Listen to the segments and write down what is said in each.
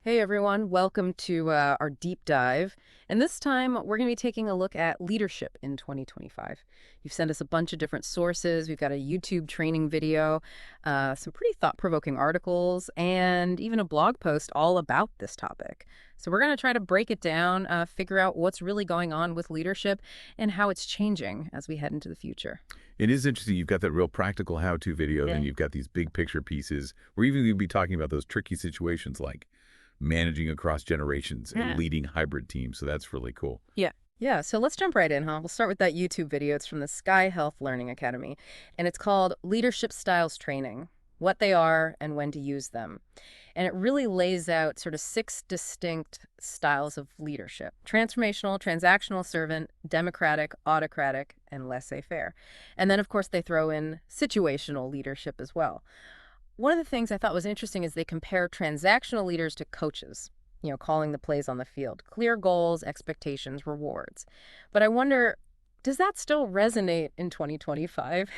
Hey everyone, welcome to our deep dive. And this time we're going to be taking a look at leadership in 2025. You've sent us a bunch of different sources. We've got a YouTube training video, some pretty thought-provoking articles, and even a blog post all about this topic. So we're going to try to break it down, figure out what's really going on with leadership and how it's changing as we head into the future. It is interesting. You've got that real practical how-to video, then Yeah. you've got these big picture pieces. We're even going to be talking about those tricky situations like managing across generations and Yeah. leading hybrid teams. So that's really cool. Yeah. Yeah, so let's jump right in, huh? We'll start with that YouTube video. It's from the Sky Health Learning Academy, and it's called Leadership Styles Training, What They Are and When to Use Them. And it really lays out sort of 6 distinct styles of leadership: transformational, transactional, servant, democratic, autocratic, and laissez-faire. And then, of course, they throw in situational leadership as well. One of the things I thought was interesting is they compare transactional leaders to coaches, calling the plays on the field, clear goals, expectations, rewards. But I wonder, does that still resonate in 2025?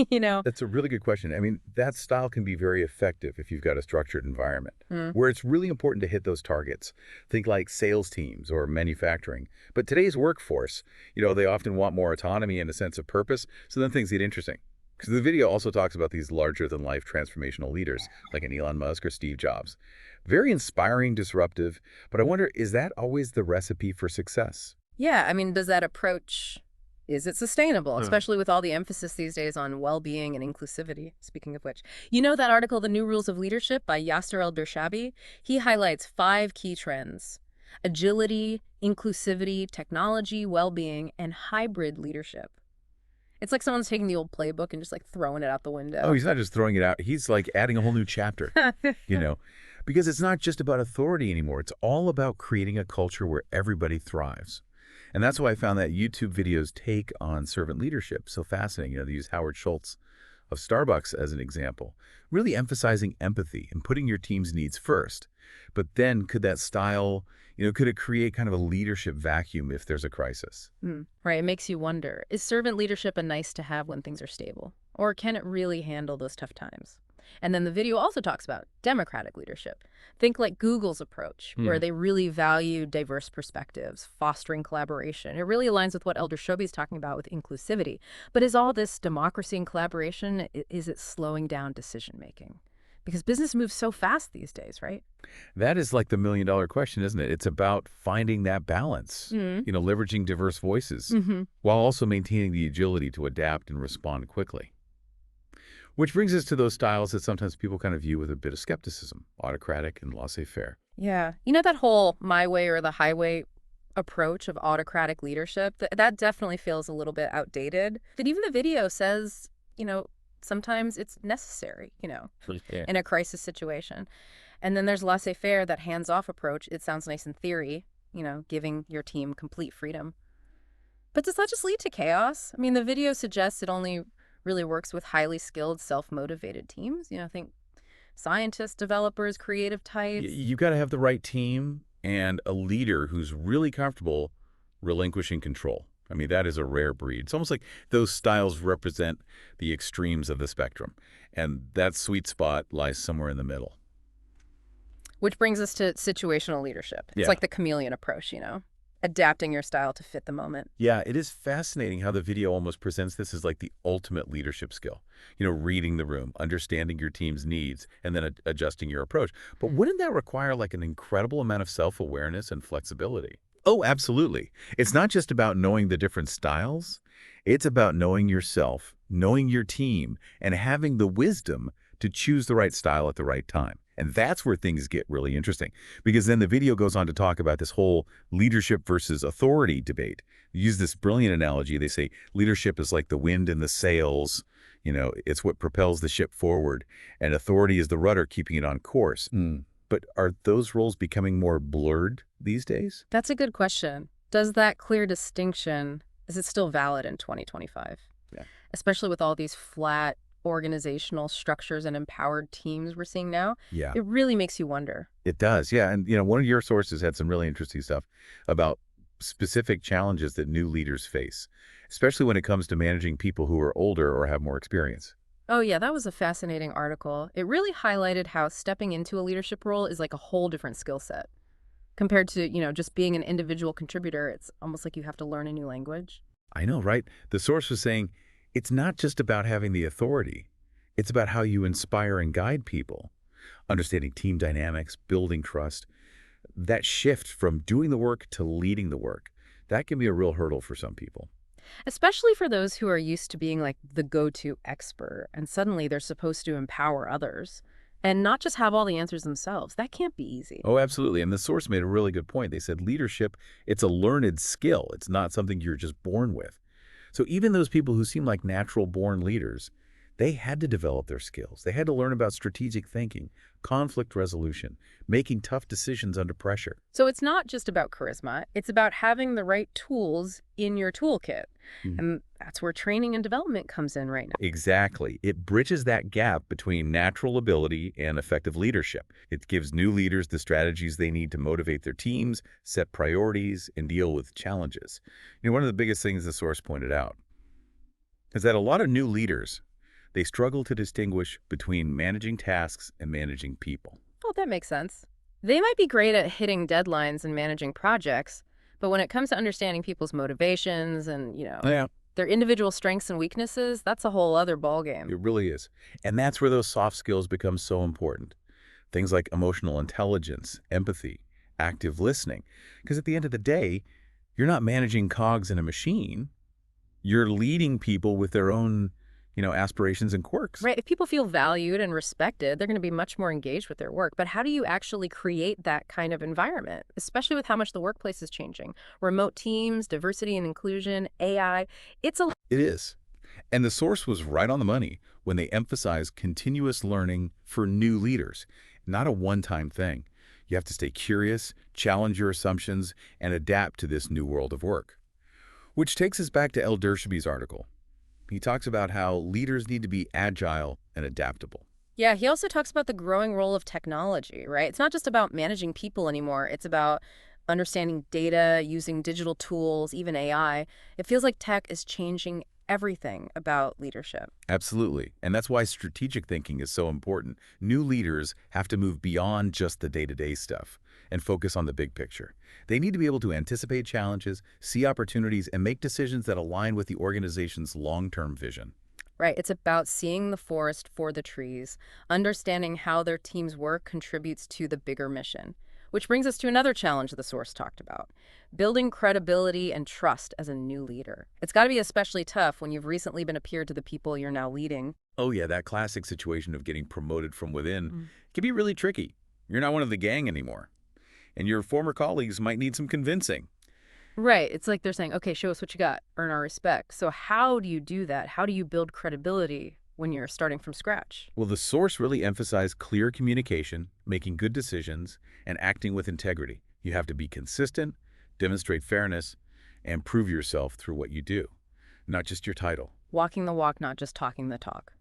you know? That's a really good question. I mean, that style can be very effective if you've got a structured environment Mm, where it's really important to hit those targets. Think like sales teams or manufacturing. But today's workforce, they often want more autonomy and a sense of purpose. So then things get interesting. Because the video also talks about these larger-than-life transformational leaders like an Elon Musk or Steve Jobs. Very inspiring, disruptive, but I wonder, is that always the recipe for success? Yeah, I mean, does that approach, is it sustainable, Huh. especially with all the emphasis these days on well-being and inclusivity? Speaking of which, you know that article, The New Rules of Leadership by Yasser El-Bershabi? He highlights 5 key trends: agility, inclusivity, technology, well-being, and hybrid leadership. It's like someone's taking the old playbook and just like throwing it out the Oh, window. he's not just throwing it out. He's like adding a whole new chapter, you know, because it's not just about authority anymore. It's all about creating a culture where everybody thrives. And that's why I found that YouTube video's take on servant leadership so fascinating. They use Howard Schultz of Starbucks as an example, really emphasizing empathy and putting your team's needs first. But then could that style, could it create kind of a leadership vacuum if there's a crisis? Right. It makes you wonder, is servant leadership a nice to have when things are stable? Or can it really handle those tough times? And then the video also talks about democratic leadership. Think like Google's approach, where Hmm. they really value diverse perspectives, fostering collaboration. It really aligns with what Elder Shobi is talking about with inclusivity. But is all this democracy and collaboration, is it slowing down decision making? Because business moves so fast these days, right? That is like the million-dollar question, isn't it? It's about finding that balance, Mm. leveraging diverse voices Mm-hmm. while also maintaining the agility to adapt and respond quickly. Which brings us to those styles that sometimes people kind of view with a bit of skepticism, autocratic and laissez-faire. Yeah. You know that whole my way or the highway approach of autocratic leadership, that definitely feels a little bit outdated. But even the video says, you know, sometimes it's necessary, Yeah. in a crisis situation. And then there's laissez-faire, that hands-off approach. It sounds nice in theory, giving your team complete freedom. But does that just lead to chaos? I mean, the video suggests it only really works with highly skilled, self-motivated teams. Think scientists, developers, creative types. You've got to have the right team and a leader who's really comfortable relinquishing control. I mean, that is a rare breed. It's almost like those styles represent the extremes of the spectrum, and that sweet spot lies somewhere in the middle. Which brings us to situational leadership. It's Yeah. like the chameleon approach, adapting your style to fit the moment. Yeah, it is fascinating how the video almost presents this as like the ultimate leadership skill. Reading the room, understanding your team's needs, and then adjusting your approach. But wouldn't that require like an incredible amount of self-awareness and flexibility? Oh, absolutely. It's not just about knowing the different styles. It's about knowing yourself, knowing your team, and having the wisdom to choose the right style at the right time. And that's where things get really interesting, because then the video goes on to talk about this whole leadership versus authority debate. They use this brilliant analogy. They say leadership is like the wind in the sails. It's what propels the ship forward, and authority is the rudder keeping it on course. But are those roles becoming more blurred these days? That's a good question. Does that clear distinction, is it still valid in 2025? Yeah. Especially with all these flat organizational structures and empowered teams we're seeing now, Yeah, it really makes you wonder. it does. Yeah, and one of your sources had some really interesting stuff about specific challenges that new leaders face, especially when it comes to managing people who are older or have more experience. Oh, yeah, that was a fascinating article. It really highlighted how stepping into a leadership role is like a whole different skill set compared to, just being an individual contributor. It's almost like you have to learn a new language. I know, right? The source was saying it's not just about having the authority. It's about how you inspire and guide people, understanding team dynamics, building trust. That shift from doing the work to leading the work, that can be a real hurdle for some people. Especially for those who are used to being like the go-to expert and suddenly they're supposed to empower others and not just have all the answers themselves. That can't be easy. Oh, absolutely. And the source made a really good point. They said leadership, it's a learned skill. It's not something you're just born with. So even those people who seem like natural born leaders, they had to develop their skills. They had to learn about strategic thinking, conflict resolution, making tough decisions under pressure. So it's not just about charisma, it's about having the right tools in your toolkit. And that's where training and development comes in right now. Exactly. It bridges that gap between natural ability and effective leadership. It gives new leaders the strategies they need to motivate their teams, set priorities, and deal with challenges. One of the biggest things the source pointed out is that a lot of new leaders, they struggle to distinguish between managing tasks and managing people. Oh, that makes sense. They might be great at hitting deadlines and managing projects, but when it comes to understanding people's motivations and, Yeah, their individual strengths and weaknesses, that's a whole other ballgame. it really is. And that's where those soft skills become so important. Things like emotional intelligence, empathy, active listening. Because at the end of the day, you're not managing cogs in a machine. You're leading people with their own, aspirations and quirks. Right. If people feel valued and respected, they're going to be much more engaged with their work. But how do you actually create that kind of environment, especially with how much the workplace is changing? Remote teams, diversity and inclusion, AI. It's a It is. And the source was right on the money when they emphasized continuous learning for new leaders, not a one-time thing. You have to stay curious, challenge your assumptions, and adapt to this new world of work. Which takes us back to El Dershaby's article. He talks about how leaders need to be agile and adaptable. Yeah, he also talks about the growing role of technology, right? It's not just about managing people anymore. It's about understanding data, using digital tools, even AI. It feels like tech is changing everything about leadership. Absolutely. And that's why strategic thinking is so important. New leaders have to move beyond just the day-to-day stuff and focus on the big picture. They need to be able to anticipate challenges, see opportunities, and make decisions that align with the organization's long-term vision. Right. It's about seeing the forest for the trees, understanding how their team's work contributes to the bigger mission. Which brings us to another challenge the source talked about, building credibility and trust as a new leader. It's got to be especially tough when you've recently been a peer to the people you're now leading. Oh yeah, that classic situation of getting promoted from within Mm. can be really tricky. You're not one of the gang anymore, and your former colleagues might need some convincing. Right. It's like they're saying, okay, show us what you got, earn our respect. So, how do you do that? How do you build credibility when you're starting from scratch? Well, the source really emphasized clear communication, making good decisions, and acting with integrity. You have to be consistent, demonstrate fairness, and prove yourself through what you do, not just your title. Walking the walk, not just talking the talk.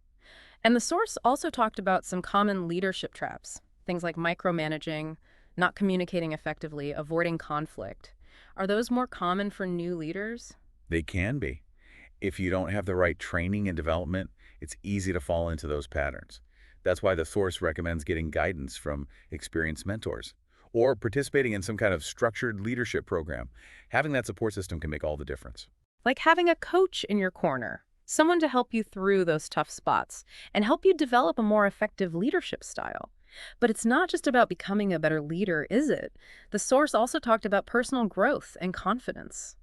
And the source also talked about some common leadership traps, things like micromanaging, not communicating effectively, avoiding conflict. Are those more common for new leaders? They can be. If you don't have the right training and development, it's easy to fall into those patterns. That's why the source recommends getting guidance from experienced mentors or participating in some kind of structured leadership program. Having that support system can make all the difference. Like having a coach in your corner, someone to help you through those tough spots and help you develop a more effective leadership style. But it's not just about becoming a better leader, is it? The source also talked about personal growth and confidence.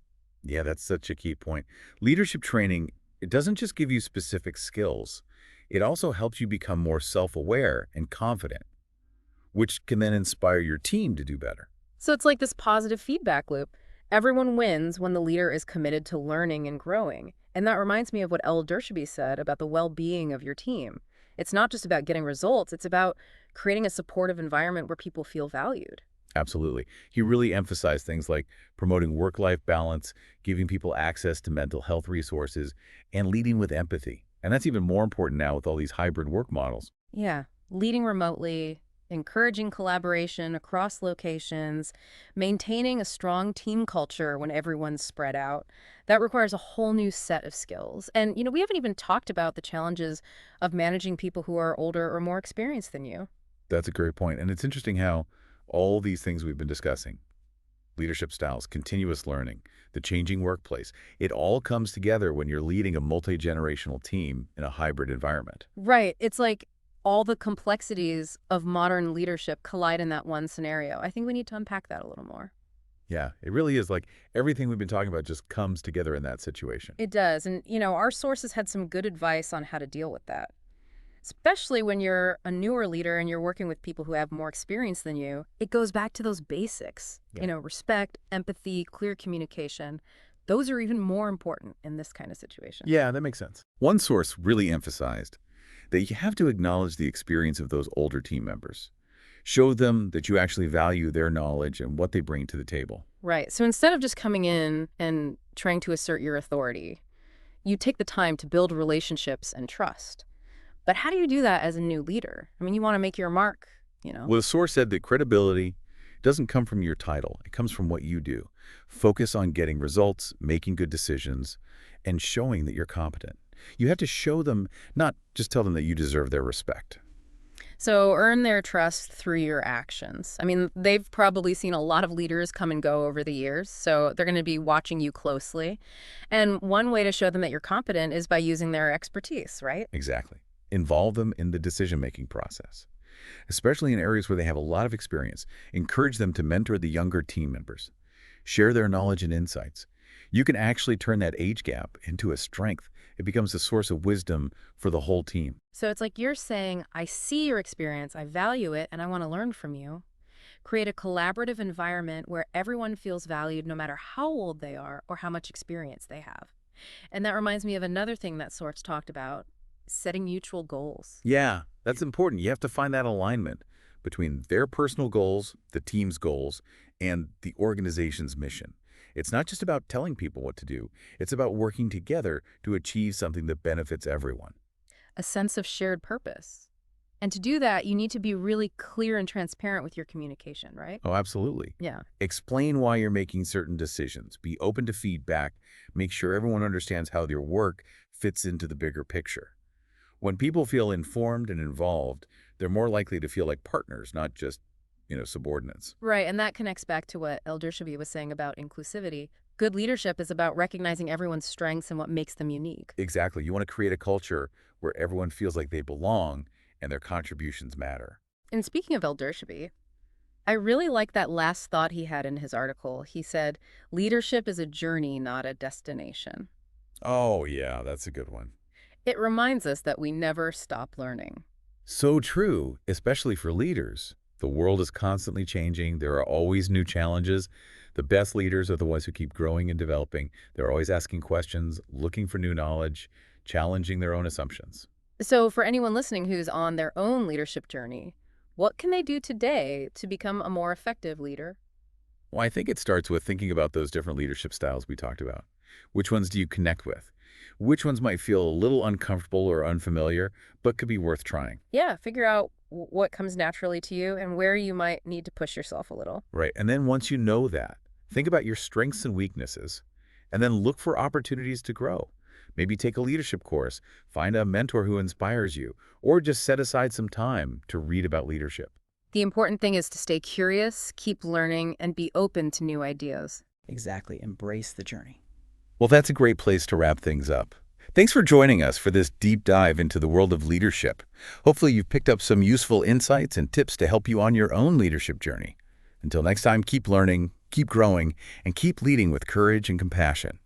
Yeah, that's such a key point. Leadership training, it doesn't just give you specific skills. It also helps you become more self-aware and confident, which can then inspire your team to do better. So it's like this positive feedback loop. Everyone wins when the leader is committed to learning and growing. And that reminds me of what El Dershaby said about the well-being of your team. It's not just about getting results, it's about creating a supportive environment where people feel valued. Absolutely. He really emphasized things like promoting work-life balance, giving people access to mental health resources, and leading with empathy. And that's even more important now with all these hybrid work models. Yeah, leading remotely, encouraging collaboration across locations, maintaining a strong team culture when everyone's spread out. That requires a whole new set of skills. And, we haven't even talked about the challenges of managing people who are older or more experienced than you. That's a great point. And it's interesting how all these things we've been discussing, leadership styles, continuous learning, the changing workplace, it all comes together when you're leading a multi-generational team in a hybrid environment. Right. It's like all the complexities of modern leadership collide in that one scenario. I think we need to unpack that a little more. Yeah, it really is like everything we've been talking about just comes together in that situation. It does. And, our sources had some good advice on how to deal with that. Especially when you're a newer leader and you're working with people who have more experience than you, it goes back to those basics. Yeah. Respect, empathy, clear communication. Those are even more important in this kind of situation. Yeah, that makes sense. One source really emphasized that you have to acknowledge the experience of those older team members. Show them that you actually value their knowledge and what they bring to the table. Right. So instead of just coming in and trying to assert your authority, you take the time to build relationships and trust. But how do you do that as a new leader? I mean, you want to make your mark. Well, the source said that credibility doesn't come from your title. It comes from what you do. Focus on getting results, making good decisions, and showing that you're competent. You have to show them, not just tell them that you deserve their respect. So earn their trust through your actions. I mean, they've probably seen a lot of leaders come and go over the years, so they're going to be watching you closely. And one way to show them that you're competent is by using their expertise, right? Exactly. Involve them in the decision-making process, especially in areas where they have a lot of experience. Encourage them to mentor the younger team members. Share their knowledge and insights. You can actually turn that age gap into a strength. It becomes a source of wisdom for the whole team. So it's like you're saying, I see your experience, I value it, and I want to learn from you. Create a collaborative environment where everyone feels valued no matter how old they are or how much experience they have. And that reminds me of another thing that Sorts talked about, setting mutual goals. Yeah, that's important. You have to find that alignment between their personal goals, the team's goals, and the organization's mission. It's not just about telling people what to do. It's about working together to achieve something that benefits everyone. A sense of shared purpose. And to do that, you need to be really clear and transparent with your communication, right? Oh, absolutely. Yeah. Explain why you're making certain decisions. Be open to feedback. Make sure everyone understands how your work fits into the bigger picture. When people feel informed and involved, they're more likely to feel like partners, not just, subordinates. Right, and that connects back to what El Dershabi was saying about inclusivity. Good leadership is about recognizing everyone's strengths and what makes them unique. Exactly. You want to create a culture where everyone feels like they belong and their contributions matter. And speaking of El Dershabi, I really like that last thought he had in his article. He said, leadership is a journey, not a destination. Oh, yeah, that's a good one. It reminds us that we never stop learning. So true, especially for leaders. The world is constantly changing. There are always new challenges. The best leaders are the ones who keep growing and developing. They're always asking questions, looking for new knowledge, challenging their own assumptions. So for anyone listening who's on their own leadership journey, what can they do today to become a more effective leader? Well, I think it starts with thinking about those different leadership styles we talked about. Which ones do you connect with? Which ones might feel a little uncomfortable or unfamiliar, but could be worth trying? Yeah, figure out what comes naturally to you and where you might need to push yourself a little. Right. And then once you know that, think about your strengths and weaknesses, and then look for opportunities to grow. Maybe take a leadership course, find a mentor who inspires you, or just set aside some time to read about leadership. The important thing is to stay curious, keep learning, and be open to new ideas. Exactly. Embrace the journey. Well, that's a great place to wrap things up. Thanks for joining us for this deep dive into the world of leadership. Hopefully you've picked up some useful insights and tips to help you on your own leadership journey. Until next time, keep learning, keep growing, and keep leading with courage and compassion.